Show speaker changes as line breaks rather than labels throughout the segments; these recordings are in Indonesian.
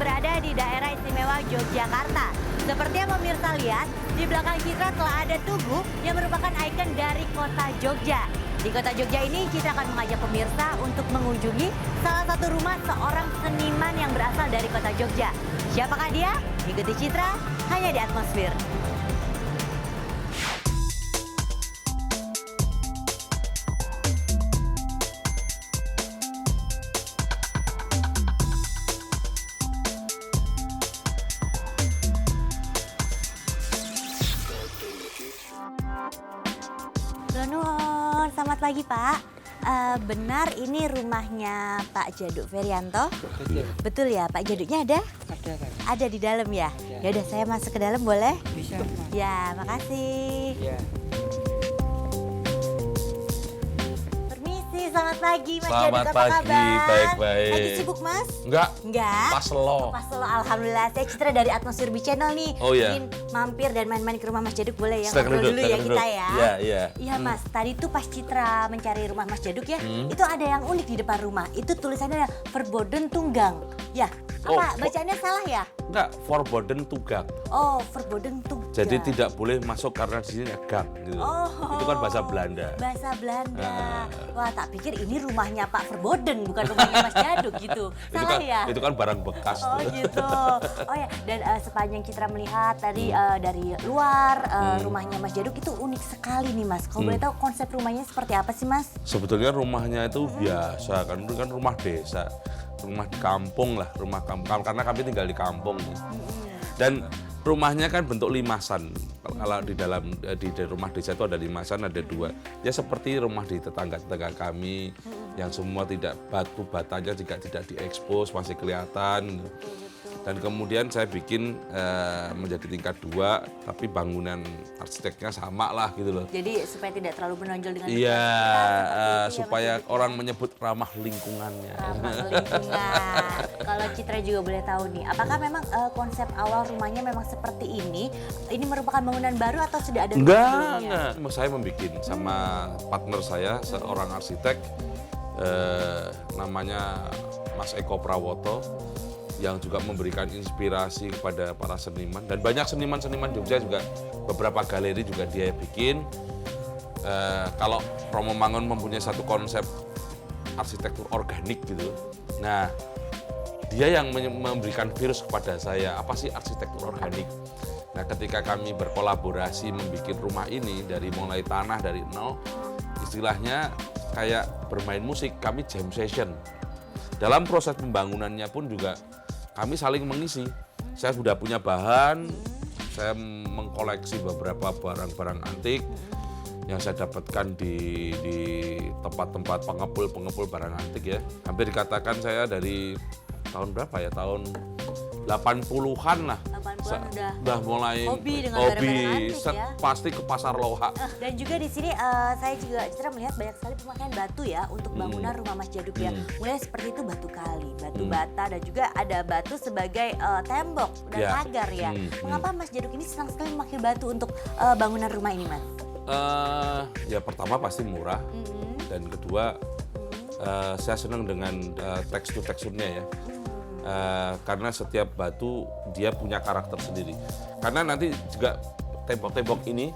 berada di daerah istimewa Yogyakarta. Seperti yang pemirsa lihat, di belakang Citra telah ada Tugu yang merupakan ikon dari kota Jogja. Di kota Jogja ini, Citra akan mengajak pemirsa untuk mengunjungi salah satu rumah seorang seniman yang berasal dari kota Jogja. Siapakah dia? Ikuti Citra hanya di Atmosfer. Nuhun, selamat pagi Pak. Benar ini rumahnya Pak Djaduk Ferianto?
Betul.
Betul ya, Pak Djaduknya ada?
Ada kan?
Ada di dalam ya?
Ya.
Ya udah saya masuk ke dalam boleh?
Bisa, Mas.
Ya, makasih.
Ya.
Permisi, selamat pagi Mas
Selamat
Djaduk, apa
pagi,
kabar?
baik-baik.
Lagi sibuk Mas?
Enggak,
Enggak?
pas lo.
Pas lo, alhamdulillah. Saya Citra dari Atmosfer B Channel nih.
Oh, iya.
Ingin mampir dan main-main ke rumah Mas Djaduk boleh ya?
Silakan
Ngobrol
duduk,
dulu ya
silakan
kita
duduk.
ya.
Iya, iya.
Iya Mas, tadi tuh pas Citra mencari rumah Mas Djaduk ya, itu ada yang unik di depan rumah. Itu tulisannya Verboden Tunggang. Ya,
Oh,
apa bacaannya salah ya?
Enggak, Verboden Tunggang.
Oh, Verboden Tunggang.
Jadi tidak boleh masuk karena di sini ada gang gitu.
Oh.
Itu kan bahasa Belanda.
Bahasa Belanda. Wah, tak pikir ini rumahnya Pak Verboden, bukan rumahnya Mas Djaduk gitu. Salah ya?
Itu kan barang bekas.
Oh
tuh.
gitu. Oh ya, dan sepanjang Citra melihat tadi dari luar rumahnya Mas Djaduk itu unik sekali nih Mas. Kalau boleh tahu konsep rumahnya seperti apa sih Mas?
Sebetulnya rumahnya itu biasa kan, itu kan rumah desa. Rumah di kampung lah, rumah kampung. Karena kami tinggal di kampung nih. Dan rumahnya kan bentuk limasan. Kalau di dalam di rumah desa itu ada limasan, ada dua. Ya seperti rumah di tetangga-tetangga kami yang semua tidak batu batanya juga tidak diekspos, masih kelihatan. Dan kemudian saya bikin menjadi tingkat 2, tapi bangunan arsiteknya sama lah gitu loh.
Jadi supaya tidak terlalu menonjol dengan
Iya,
seperti itu ya,
supaya
Mas Djaduk,
orang
ya.
menyebut ramah lingkungannya.
Ramah lingkungan. Kalau Citra juga boleh tahu nih, apakah memang konsep awal rumahnya memang seperti ini? Ini merupakan bangunan baru atau sudah ada rumah sebelumnya?
Enggak. Saya membuat sama partner saya, seorang arsitek, namanya Mas Eko Prawoto, yang juga memberikan inspirasi kepada para seniman. Dan banyak seniman-seniman Jogja juga, beberapa galeri juga dia bikin. Kalau Romo Mangun mempunyai satu konsep arsitektur organik gitu. Nah, dia yang memberikan virus kepada saya, apa sih arsitektur organik. Nah, ketika kami berkolaborasi membuat rumah ini, dari mulai tanah, dari nol, istilahnya kayak bermain musik, kami jam session. Dalam proses pembangunannya pun juga kami saling mengisi. Saya sudah punya bahan, saya mengkoleksi beberapa barang-barang antik yang saya dapatkan di tempat-tempat pengepul barang antik ya. Hampir dikatakan saya dari tahun berapa ya, tahun 80-an lah.
80-an
udah mulai
hobi dengan barang-barang antik ya.
Pasti ke pasar loha.
Dan juga di sini saya juga Citra melihat banyak sekali pemakaian batu ya untuk bangunan rumah Mas Djaduk ya. Mulai seperti itu batu kali, batu bata, dan juga ada batu sebagai tembok dan
Ya.
pagar ya. Mengapa Mas Djaduk ini senang sekali memakai batu untuk bangunan rumah ini Mas?
Ya pertama pasti murah, dan kedua saya senang dengan teksturnya ya. Karena setiap batu dia punya karakter sendiri. Karena nanti juga tembok-tembok ini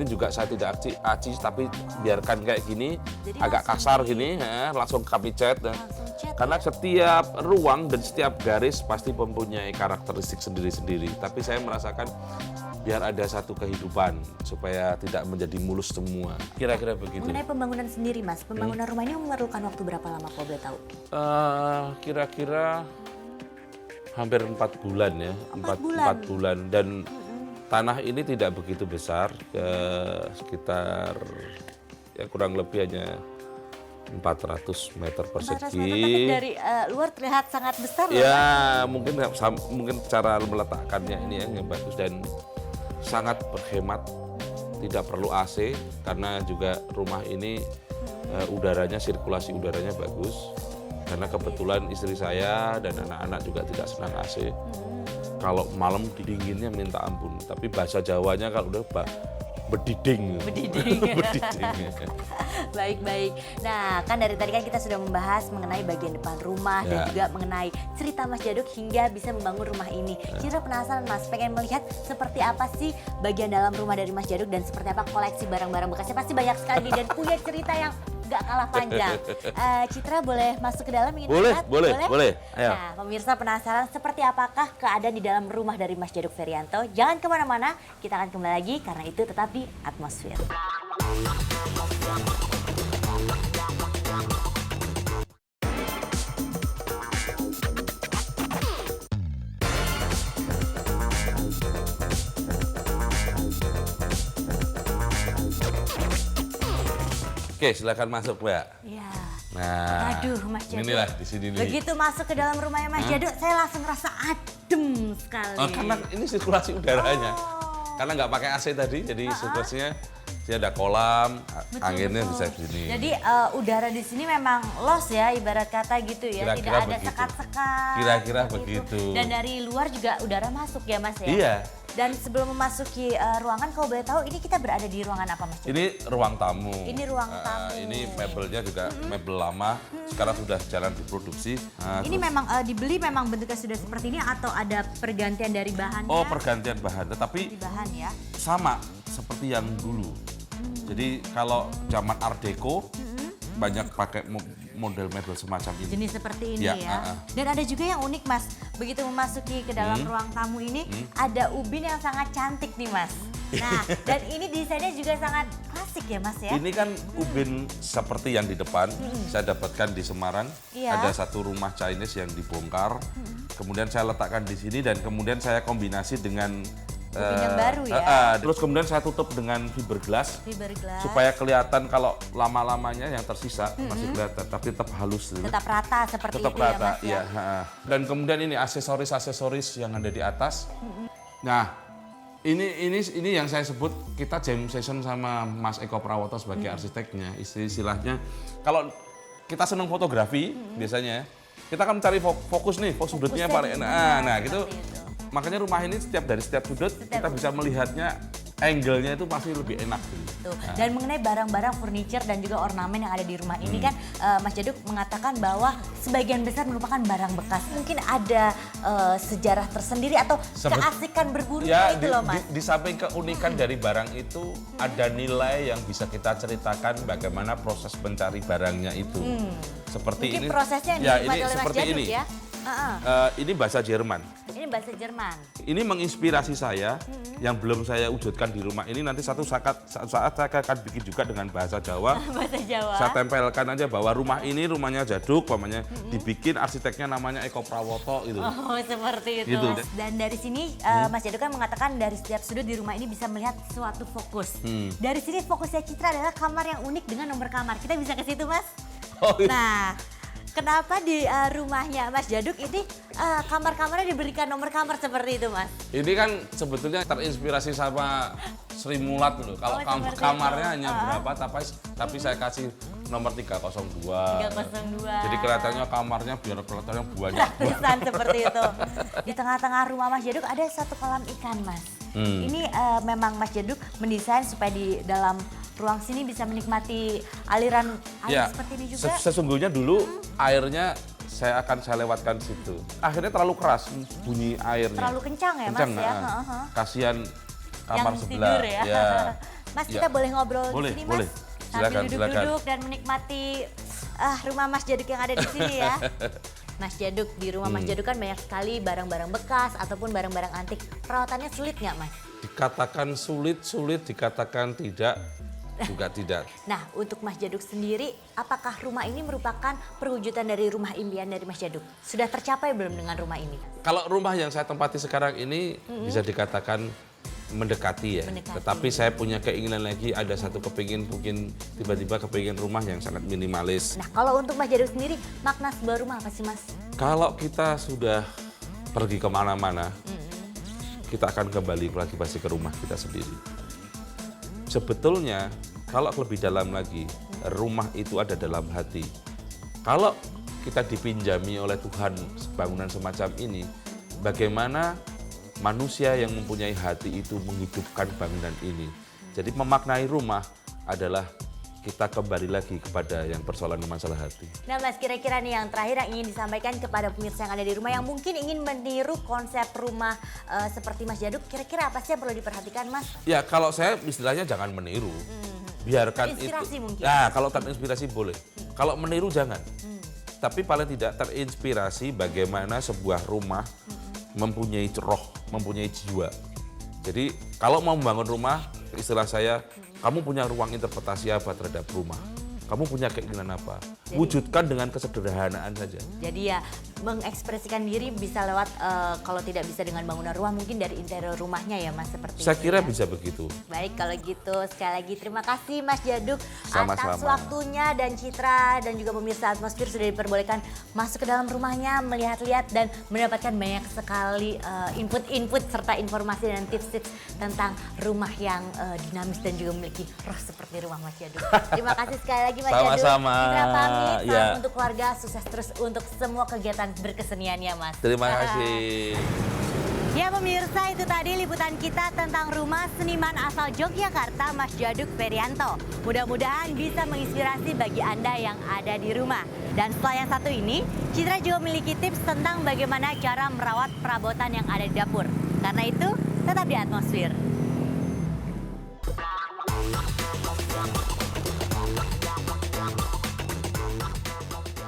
juga saya tidak aci, tapi biarkan kayak gini.
Jadi
agak
langsung
kasar gini, langsung kami cat.
Langsung cat
Karena
ya?
setiap ruang dan setiap garis pasti mempunyai karakteristik sendiri-sendiri. Tapi saya merasakan biar ada satu kehidupan supaya tidak menjadi mulus semua. Kira-kira begitu.
Mengenai pembangunan sendiri Mas, pembangunan rumah ini memerlukan waktu berapa lama kalau boleh tahu?
Kira-kira hampir 4 bulan ya,
4 bulan.
4 bulan. Dan tanah ini tidak begitu besar, sekitar ya kurang lebih hanya 400 meter
400 meter,
persegi.
tapi dari luar terlihat sangat besar loh.
Ya mungkin cara meletakkannya ini yang bagus dan sangat berhemat, tidak perlu AC karena juga rumah ini udaranya, sirkulasi udaranya bagus. Karena kebetulan istri saya dan anak-anak juga tidak senang AC. Kalau malam dinginnya minta ampun, tapi bahasa Jawanya kalau udah bediding.
Bediding.
Bediding.
Baik-baik. Nah, kan dari tadi kan kita sudah membahas mengenai bagian depan rumah dan
Ya.
juga mengenai cerita Mas Djaduk hingga bisa membangun rumah ini. Citra penasaran Mas, pengen melihat seperti apa sih bagian dalam rumah dari Mas Djaduk dan seperti apa koleksi barang-barang bekasnya. Pasti banyak sekali dan punya cerita yang gak kalah panjang. Citra boleh masuk ke dalam ingin
Boleh,
lihat?
boleh. Ayo.
Nah, pemirsa penasaran seperti apakah keadaan di dalam rumah dari Mas Djaduk Ferianto? Jangan kemana-mana, kita akan kembali lagi karena itu tetap di Atmosfer.
Oke, silakan masuk, Mbak.
Ya.
Nah,
Aduh, Mas Djaduk.
inilah di sini nih.
Begitu masuk ke dalam rumahnya Mas Djaduk, saya langsung rasa adem sekali.
Oh, karena ini sirkulasi udaranya.
Oh.
Karena nggak pakai AC tadi, jadi sirkulasinya dia ada kolam, anginnya
Betul.
bisa di sini.
Jadi udara di sini memang los ya, ibarat kata gitu ya,
Kira-kira
tidak ada
begitu.
sekat-sekat.
Kira-kira
seperti itu.
begitu.
Dan dari luar juga udara masuk ya Mas ya.
Iya.
Dan sebelum memasuki ruangan, kalau boleh tahu ini kita berada di ruangan apa Mas?
Ini ruang tamu.
Ini ruang tamu.
Ini mebelnya juga mebel lama, sekarang sudah jalan diproduksi. Nah,
Ini
terus-
memang dibeli memang bentuknya sudah seperti ini atau ada pergantian dari bahannya?
Oh, pergantian bahan, tetapi
Di bahan ya.
sama seperti yang dulu. Jadi kalau zaman Art Deco banyak pakai model mebel semacam ini.
Jenis seperti ini
Ya,
ya. Dan ada juga yang unik Mas, begitu memasuki ke dalam ruang tamu ini ada ubin yang sangat cantik nih Mas. Nah, dan ini desainnya juga sangat klasik ya Mas ya.
Ini kan ubin seperti yang di depan, saya dapatkan di Semarang.
Iya.
Ada satu rumah Chinese yang dibongkar, kemudian saya letakkan di sini dan kemudian saya kombinasi dengan
Ubin yang baru ya.
terus kemudian saya tutup dengan fiberglass
Fiberglass.
supaya kelihatan kalau lama-lamanya yang tersisa masih kelihatan, tapi tetap halus.
Tetap rata seperti
Tetap
itu ya
rata,
Mas ya.
iya. Dan kemudian ini aksesoris-aksesoris yang ada di atas. Nah, ini yang saya sebut kita jam session sama Mas Eko Prawoto sebagai arsiteknya. Istilahnya kalau kita senang fotografi biasanya, kita kan mencari fokus nih, sudutnya
Fokusnya
paling
di
enak.
mana,
Nah, gitu.
seperti itu.
Makanya rumah ini dari setiap sudut kita bisa melihatnya, angle-nya itu pasti lebih enak. Gitu.
Tuh. Dan mengenai barang-barang furniture dan juga ornamen yang ada di rumah ini kan Mas Djaduk mengatakan bahwa sebagian besar merupakan barang bekas. Mungkin ada sejarah tersendiri atau keasikan berburu
Ya,
itu loh Mas.
di samping keunikan dari barang itu, ada nilai yang bisa kita ceritakan bagaimana proses mencari barangnya itu. Seperti
Mungkin
ini.
prosesnya yang
ya,
dinikmati
ini
oleh Mas
seperti
Djaduk
ini.
ya.
Ini bahasa Jerman.
Ini bahasa Jerman.
Ini menginspirasi saya yang belum saya wujudkan di rumah ini. Nanti suatu saat saya akan bikin juga dengan bahasa Jawa.
Bahasa Jawa.
Saya tempelkan aja bahwa rumah ini rumahnya Djaduk, umpamanya dibikin arsiteknya namanya Eko Prawoto itu.
Oh, seperti itu.
Gitu.
Mas. Dan dari sini Mas Djaduk kan mengatakan dari setiap sudut di rumah ini bisa melihat suatu fokus. Dari sini fokusnya Citra adalah kamar yang unik dengan nomor kamar. Kita bisa ke situ, Mas?
Oh, iya.
Nah, kenapa di rumahnya Mas Djaduk ini kamar-kamarnya diberikan nomor kamar seperti itu, Mas?
Ini kan sebetulnya terinspirasi sama Sri Mulat loh. Kalau
seperti
kamarnya
itu.
hanya berapa, tapi saya kasih nomor 302.
302.
Jadi kelihatannya kamarnya biar kelihatannya banyak.
Ratusan seperti itu. Di tengah-tengah rumah Mas Djaduk ada satu kolam ikan, Mas. Ini memang Mas Djaduk mendesain supaya di dalam ruang sini bisa menikmati aliran air
Ya,
seperti ini juga.
sesungguhnya dulu airnya saya lewatkan situ. Akhirnya terlalu keras bunyi airnya.
Terlalu kencang ya,
Kencang,
Mas ya?
Kasihan kamar
Yang
sebelah.
tidur ya. Mas, kita
Ya.
boleh ngobrol
Boleh,
di sini,
boleh.
Mas?
Silakan,
Sambil duduk-duduk
silakan.
dan menikmati rumah Mas Djaduk yang ada di sini ya. Mas Djaduk, di rumah Mas Djaduk kan banyak sekali barang-barang bekas ataupun barang-barang antik. Perawatannya sulit nggak, Mas?
Dikatakan sulit, dikatakan tidak, juga tidak.
Nah, untuk Mas Djaduk sendiri, apakah rumah ini merupakan perwujudan dari rumah impian dari Mas Djaduk? Sudah tercapai belum dengan rumah ini?
Kalau rumah yang saya tempati sekarang ini bisa dikatakan mendekati ya.
Mendekati.
Tetapi saya punya keinginan lagi, ada satu kepingin, mungkin tiba-tiba kepingin rumah yang sangat minimalis.
Nah, kalau untuk Mas Djaduk sendiri, makna sebuah rumah apa sih, Mas?
Kalau kita sudah pergi kemana-mana, kita akan kembali lagi pasti ke rumah kita sendiri. Sebetulnya kalau lebih dalam lagi, rumah itu ada dalam hati. Kalau kita dipinjami oleh Tuhan bangunan semacam ini, bagaimana manusia yang mempunyai hati itu menghidupkan bangunan ini. Jadi memaknai rumah adalah kita kembali lagi kepada yang persoalan masalah hati.
Nah Mas, kira-kira nih yang terakhir yang ingin disampaikan kepada pemirsa yang ada di rumah yang mungkin ingin meniru konsep rumah seperti Mas Djaduk, kira-kira apa sih yang perlu diperhatikan Mas?
Ya kalau saya istilahnya jangan meniru, biarkan
Terinspirasi
itu.
mungkin.
Nah kalau terinspirasi boleh, kalau meniru jangan. Tapi paling tidak terinspirasi bagaimana sebuah rumah mempunyai roh, mempunyai jiwa. Jadi kalau mau membangun rumah, istilah saya, kamu punya ruang interpretasi apa terhadap rumah? Kamu punya keinginan apa? Wujudkan dengan kesederhanaan saja.
Jadi ya mengekspresikan diri bisa lewat kalau tidak bisa dengan bangunan rumah mungkin dari interior rumahnya ya Mas seperti
Saya
itu
kira
ya.
bisa begitu.
Baik kalau gitu sekali lagi terima kasih Mas Djaduk atas
Sama-sama.
waktunya dan Citra dan juga pemirsa Atmosfer sudah diperbolehkan masuk ke dalam rumahnya melihat-lihat dan mendapatkan banyak sekali input-input serta informasi dan tips-tips tentang rumah yang dinamis dan juga memiliki roh seperti rumah Mas Djaduk. Terima kasih sekali lagi Mas Djaduk.
Sama-sama.
Citra pamit, salam
Ya.
untuk keluarga, sukses terus untuk semua kegiatan berkeseniannya Mas.
Terima kasih.
Ya pemirsa, itu tadi liputan kita tentang rumah seniman asal Yogyakarta Mas Djaduk Ferianto. Mudah-mudahan bisa menginspirasi bagi Anda yang ada di rumah. Dan setelah yang satu ini, Citra juga memiliki tips tentang bagaimana cara merawat perabotan yang ada di dapur. Karena itu, tetap di Atmosfer.